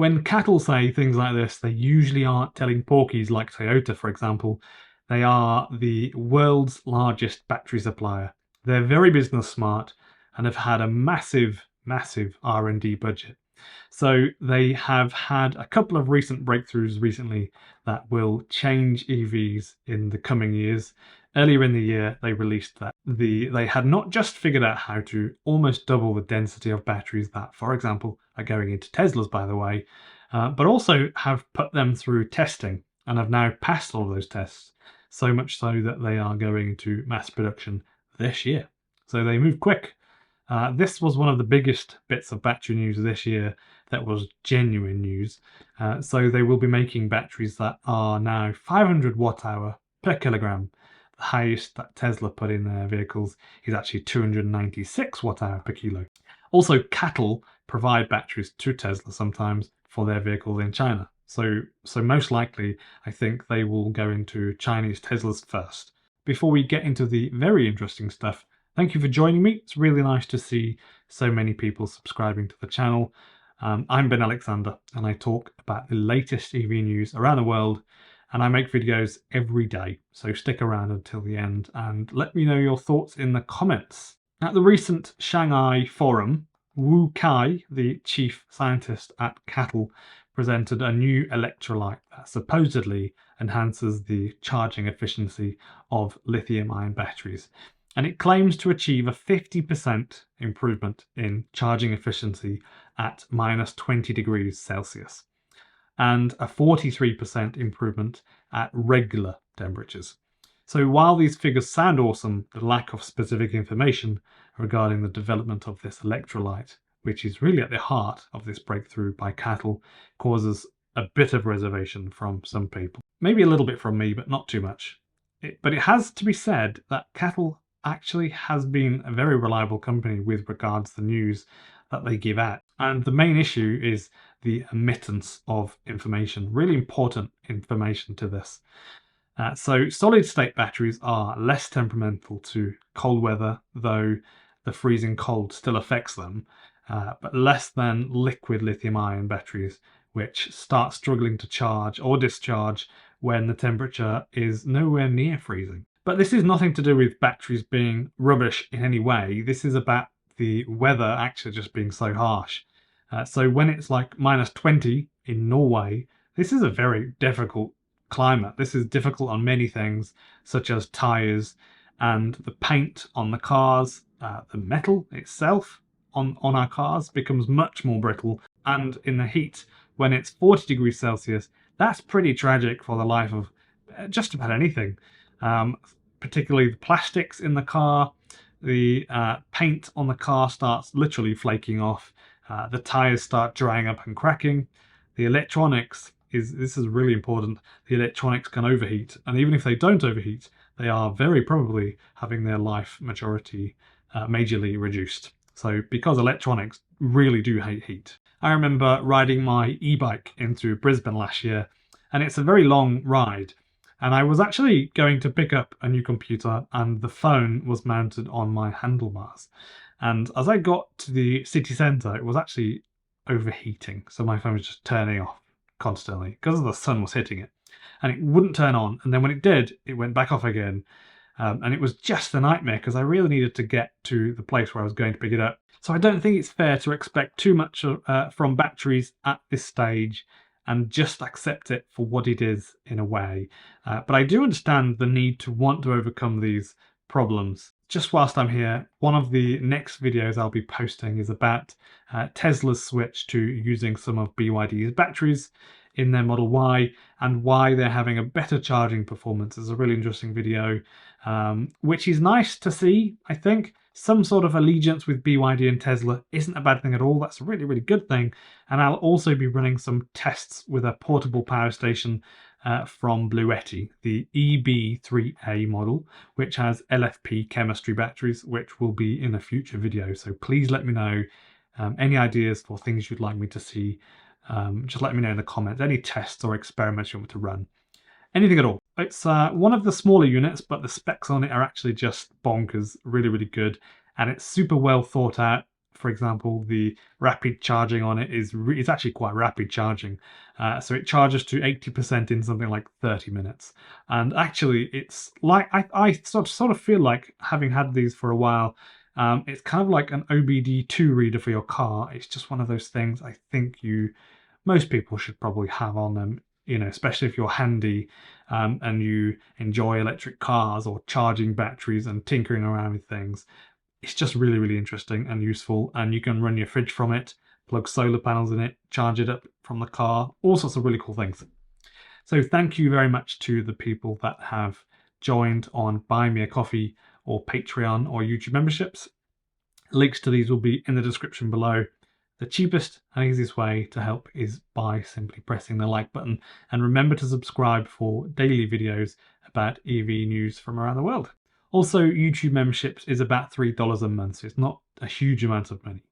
When CATL say things like this, they usually aren't telling porkies like Toyota, for example. They are the world's largest battery supplier. They're very business smart and have had a massive, massive R&D budget. So they have had a couple of recent breakthroughs recently that will change EVs in the coming years. Earlier in the year, they released that they had not just figured out how to almost double the density of batteries that, for example, are going into Teslas, by the way, but also have put them through testing and have now passed all of those tests, so much so that they are going to mass production this year. So they move quick. This was one of the biggest bits of battery news this year that was genuine news. So they will be making batteries that are now 500 watt hour per kilogram. The highest that Tesla put in their vehicles is actually 296 watt hour per kilo. Also, CATL provide batteries to Tesla sometimes for their vehicles in China. So most likely, I think they will go into Chinese Teslas first. Before we get into the very interesting stuff, thank you for joining me. It's really nice to see so many people subscribing to the channel. I'm Ben Alexander, and I talk about the latest EV news around the world, and I make videos every day. So stick around until the end and let me know your thoughts in the comments. At the recent Shanghai Forum, Wu Kai, the chief scientist at CATL, presented a new electrolyte that supposedly enhances the charging efficiency of lithium-ion batteries. And it claims to achieve a 50% improvement in charging efficiency at minus 20 degrees Celsius and a 43% improvement at regular temperatures. So while these figures sound awesome, the lack of specific information regarding the development of this electrolyte, which is really at the heart of this breakthrough by CATL, causes a bit of reservation from some people. Maybe a little bit from me, but not too much. But it has to be said that CATL actually has been a very reliable company with regards to the news that they give out. And the main issue is the omittance of information, really important information to this. So solid state batteries are less temperamental to cold weather, though the freezing cold still affects them, but less than liquid lithium ion batteries, which start struggling to charge or discharge when the temperature is nowhere near freezing. But this is nothing to do with batteries being rubbish in any way. This is about the weather actually just being so harsh. So when it's like minus 20 in Norway, this is a very difficult climate. This is difficult on many things, such as tyres and the paint on the cars, the metal itself on our cars becomes much more brittle. And in the heat, when it's 40 degrees Celsius, that's pretty tragic for the life of just about anything. Particularly the plastics in the car, the paint on the car starts literally flaking off, the tyres start drying up and cracking, the electronics, this is really important, the electronics can overheat, and even if they don't overheat, they are very probably having their life maturity majorly reduced. So because electronics really do hate heat. I remember riding my e-bike into Brisbane last year, and it's a very long ride. And I was actually going to pick up a new computer, and the phone was mounted on my handlebars. And as I got to the city centre, it was actually overheating. So my phone was just turning off constantly because the sun was hitting it. And it wouldn't turn on. And then when it did, it went back off again. And it was just a nightmare because I really needed to get to the place where I was going to pick it up. So I don't think it's fair to expect too much from batteries at this stage, and just accept it for what it is in a way. But I do understand the need to want to overcome these problems. Just whilst I'm here, one of the next videos I'll be posting is about Tesla's switch to using some of BYD's batteries in their Model Y and why they're having a better charging performance. It's a really interesting video, which is nice to see, I think. Some sort of allegiance with BYD and Tesla isn't a bad thing at all. That's a really, really good thing. And I'll also be running some tests with a portable power station from Bluetti, the EB3A model, which has LFP chemistry batteries, which will be in a future video. So please let me know any ideas for things you'd like me to see. Just let me know in the comments, any tests or experiments you want me to run. Anything at all. It's one of the smaller units, but the specs on it are actually just bonkers, really, really good. And it's super well thought out. for example, the rapid charging on it is it's actually quite rapid charging. So it charges to 80% in something like 30 minutes. And actually, it's like I sort of feel like, having had these for a while, it's kind of like an OBD2 reader for your car. It's just one of those things I think most people should probably have on them, especially if you're handy, and you enjoy electric cars or charging batteries and tinkering around with things. It's just really, really interesting and useful, and you can run your fridge from it, plug solar panels in it, charge it up from the car, all sorts of really cool things. So thank you very much to the people that have joined on Buy Me a Coffee or Patreon or YouTube memberships. Links to these will be in the description below. The cheapest and easiest way to help is by simply pressing the like button, and remember to subscribe for daily videos about EV news from around the world. Also, YouTube memberships is about $3 a month, so it's not a huge amount of money.